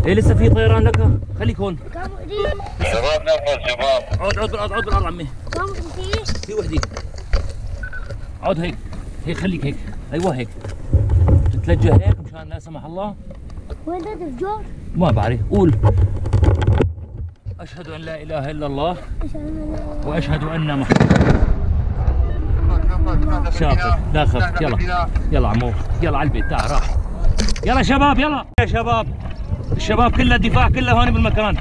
ايه لسه في طيران لك؟ خليك هون. شباب نفذ شباب. عود بالارض عمي. في وحده. عود هيك. هيك خليك هيك. ايوه هيك. تتلجى هيك مشان لا سمح الله. وين ده الفجار؟ ما بعرف. قول اشهد ان لا اله الا الله واشهد ان محمد. شاطر. لا خف. يلا يلا عمو. يلا على البيت. تعال راح. يلا شباب يلا يا شباب. الشباب كلها الدفاع كلها هون بالمكان.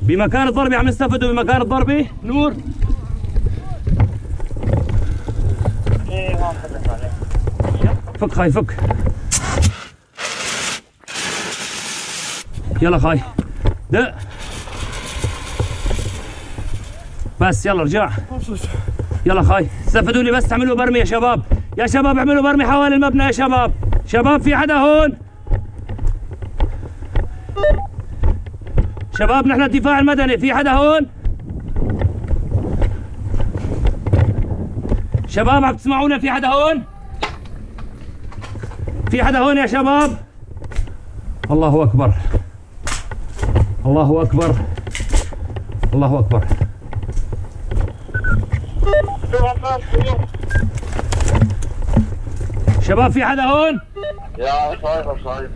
بمكان الضربة عم نستفدوا بمكان الضربة. نور فك خاي فك. يلا خاي دق بس. يلا رجع. يلا خاي استفدوا لي بس. تعملوا برمي يا شباب. يا شباب اعملوا برمي حوالي المبنى يا شباب. شباب في حدا هون؟ شباب نحن الدفاع المدني. في حدا هون؟ شباب عم تسمعونا؟ في حدا هون؟ في حدا هون يا شباب؟ الله اكبر الله اكبر الله اكبر. شباب في حدا هون؟ يا صاير.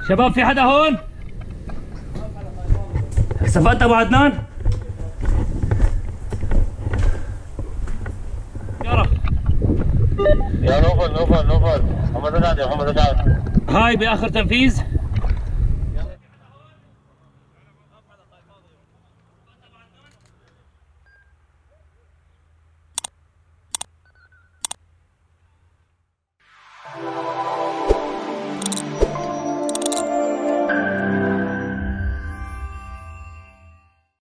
شباب في حدا هون؟ استفدت ابو عدنان؟ يا نوفل محمد سعد. هاي باخر تنفيذ.